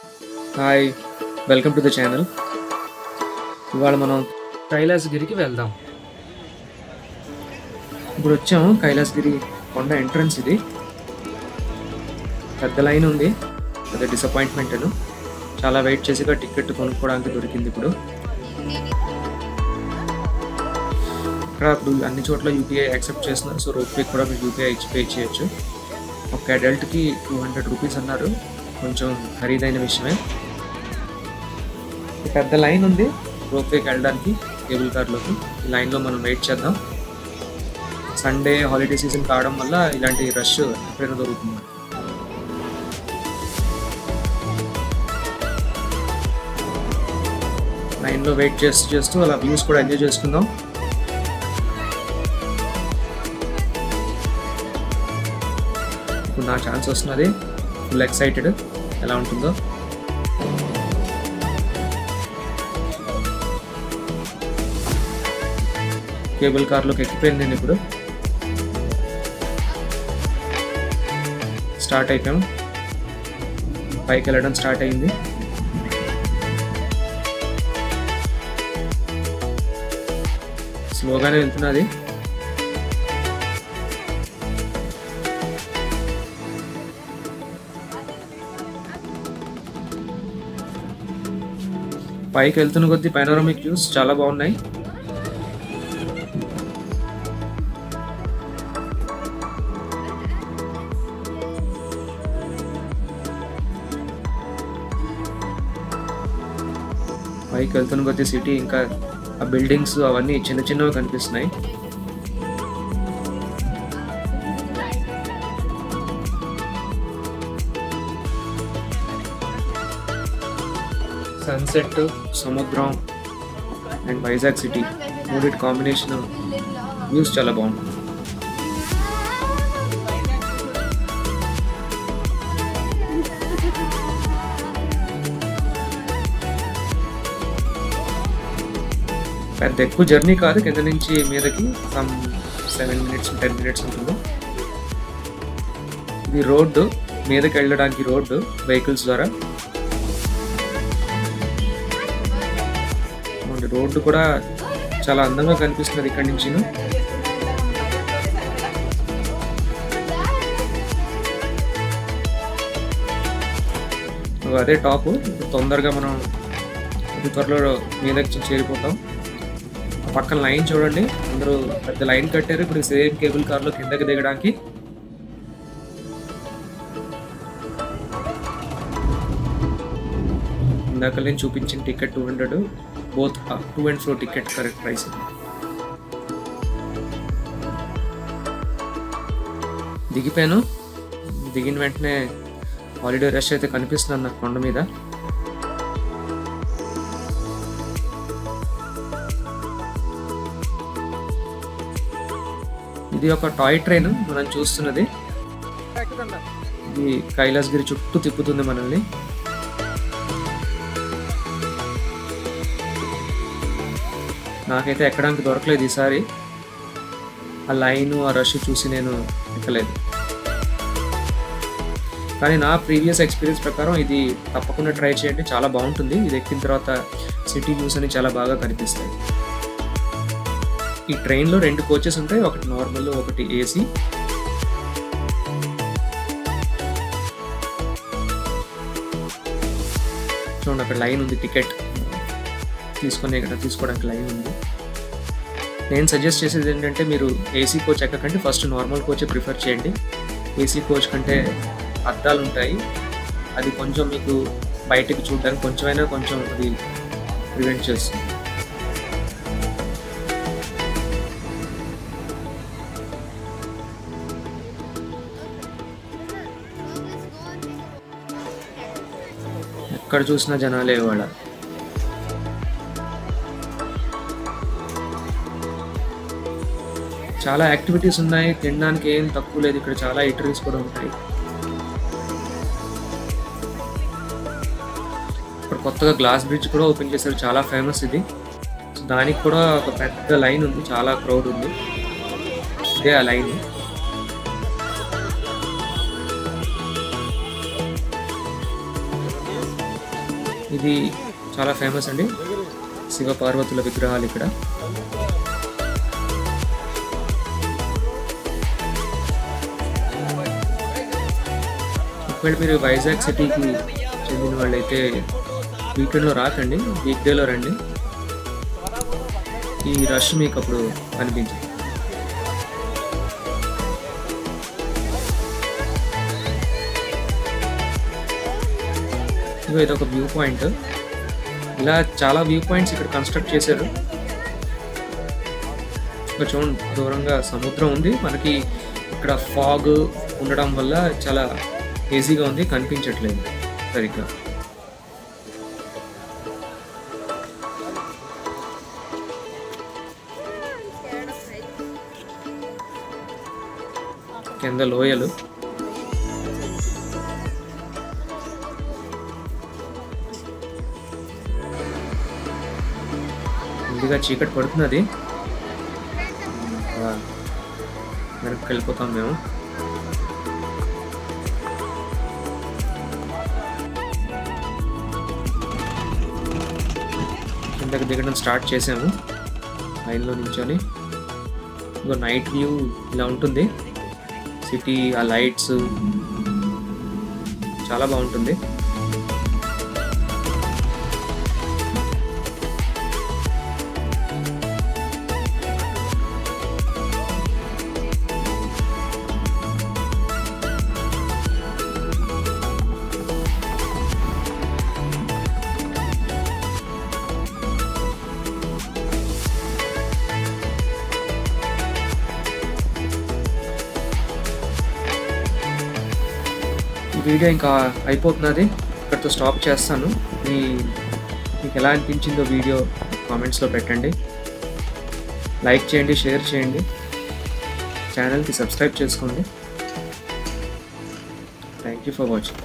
Hi, welcome to the channel. ఇవాళ మనం కైలాసగిరికి వెళ్దాం. ఇప్పుడు వచ్చాము కైలాసగిరి కొండ ఎంట్రన్స్ ఇది. పెద్ద లైన్ ఉంది, పెద్ద డిసప్పాయింట్మెంట్. చాలా వెయిట్ చేసి టికెట్ కొనుక్కోవడానికి దొరికింది. ఇప్పుడు ఇక్కడ అన్ని చోట్ల యూపీఐ యాక్సెప్ట్ చేస్తున్నారు. సో రోప్వే కూడా మీరు యూపీఐ ఇచ్చి పే చేయొచ్చు. ఒక అడల్ట్కి 200 రూపీస్ అన్నారు. కొంచెం ఖరీదైన విషయమే. పెద్ద లైన్ ఉంది రోప్వేకి వెళ్ళడానికి కేబుల్ కార్లోకి. ఈ లైన్లో మనం వెయిట్ చేద్దాం. సండే హాలిడే సీజన్ కావడం వల్ల ఇలాంటి రష్ ఎప్పుడైనా దొరుకుతుంది. లైన్లో వెయిట్ చేస్తూ అలా వ్యూస్ కూడా ఎంజాయ్ చేసుకుందాం. ఇప్పుడు నా ఛాన్స్ వస్తున్నది. ఫుల్ ఎక్సైటెడ్, ఎలా ఉంటుందో. కేబుల్ కార్లోకి ఎక్కిపోయింది. నేను ఇప్పుడు స్టార్ట్ అయిపోయాము. పైకి వెళ్ళడం స్టార్ట్ అయింది. స్లోగానే వెళ్తున్నది. పైకి వెళ్తున్న కొద్దీ పైనోరమిక్ వ్యూస్ చాలా బాగున్నాయి. పైకి వెళ్తున్న కొద్దీ సిటీ, ఇంకా ఆ బిల్డింగ్స్ అవన్నీ చిన్న చిన్నవి కనిపిస్తున్నాయి. సన్సెట్, సముద్రం అండ్ వైజాగ్ సిటీ మూడిటి కాంబినేషన్ వ్యూస్ చాలా బాగుంటుంది. పెద్ద ఎక్కువ జర్నీ కాదు, కింద నుంచి మీదకి 7 minutes 10 minutes ఉంటుంది. ఇది రోడ్డు, మీదకి వెళ్ళడానికి రోడ్డు వెహికల్స్ ద్వారా. రోడ్డు కూడా చాలా అందంగా కనిపిస్తుంది ఇక్కడి నుంచి. అదే టాప్. తొందరగా మనం అతి త్వరలో మీదకి చేరిపోతాం. పక్కన లైన్ చూడండి, అందరూ పెద్ద లైన్ కట్టారు. ఇప్పుడు సేమ్ కేబుల్ కార్లో కిందకి దిగడానికి. ఇందాక నేను చూపించిన ticket 200, both to and fro ticket correct price. దిగిపోయాను. దిగిన వెంటనే హాలిడే రష్ అయితే కనిపిస్తుంది నాకు కొండ మీద. ఇది ఒక టాయ్ ట్రైన్ మనం చూస్తున్నది. ఇది కైలాసగిరి చుట్టూ తిప్పుతుంది మనల్ని. నాకైతే ఎక్కడానికి దొరకలేదు ఈసారి. ఆ లైన్, ఆ రష్ చూసి నేను ఎక్కలేదు. కానీ నా ప్రీవియస్ ఎక్స్పీరియన్స్ ప్రకారం ఇది తప్పకుండా ట్రై చేయండి, చాలా బాగుంటుంది. ఇది ఎక్కిన తర్వాత సిటీ వ్యూస్ అని చాలా బాగా కనిపిస్తాయి. ఈ ట్రైన్లో 2 కోచెస్ ఉంటాయి, ఒకటి నార్మల్, ఒకటి ఏసీ. చూడండి అక్కడ లైన్ ఉంది, టికెట్ తీసుకోవడానికి లైన్ ఉంది. నేను సజెస్ట్ చేసేది ఏంటంటే మీరు ఏసీ కోచ్ ఎక్కకంటే ఫస్ట్ నార్మల్ కోచే ప్రిఫర్ చేయండి. ఏసీ కోచ్ కంటే అద్దాలు ఉంటాయి, అది కొంచెం మీకు బయటకు చూడడానికి కొంచెం అది ప్రివెంట్ చేస్తుంది. ఎక్కడ చూసినా జనాలే వాళ్ళ. చాలా యాక్టివిటీస్ ఉన్నాయి, తినడానికి ఏం తక్కువ లేదు. ఇక్కడ చాలా ఈటరీస్ కూడా ఉంటాయి. ఇప్పుడు కొత్తగా గ్లాస్ బ్రిడ్జ్ కూడా ఓపెన్ చేశారు, చాలా ఫేమస్ ఇది. దానికి కూడా ఒక పెద్ద లైన్ ఉంది, చాలా క్రౌడ్ ఉంది. ఇదే ఆ లైన్. ఇది చాలా ఫేమస్ అండి, శివ పార్వతుల విగ్రహాలు ఇక్కడ. ఒకవేళ మీరు వైజాగ్ సిటీకి చెందిన వాళ్ళైతే వీకెండ్లో రాకండి, వీక్ డేలో రండి. ఈ రష్ మీకు అప్పుడు కనిపించదు. ఇది ఒక వ్యూ పాయింట్. ఇలా చాలా వ్యూ పాయింట్స్ ఇక్కడ కన్స్ట్రక్ట్ చేశారు. ఇక్కడ చూడండి, దూరంగా సముద్రం ఉంది. మనకి ఇక్కడ ఫాగ్ ఉండడం వల్ల చాలా ఈజీగా ఉంది, కనిపించట్లేదు సరిగ్గా. కింద లోయలు. ముందుగా చీకటి పడుతున్నది, వెనక్కి వెళ్ళిపోతాం మేము. కిందకి దిగడం స్టార్ట్ చేసాము లైన్లో నించొని. ఇంకో నైట్ వ్యూ ఇలా ఉంటుంది. సిటీ, ఆ లైట్స్ చాలా బాగుంటుంది. ఈ వీడియో ఇంకా అయిపోతున్నది, ఇక్కడితో స్టాప్ చేస్తాను. మీకు ఎలా అనిపించిందో వీడియో కామెంట్స్లో పెట్టండి. లైక్ చేయండి, షేర్ చేయండి, ఛానల్కి సబ్స్క్రైబ్ చేసుకోండి. Thank you for watching.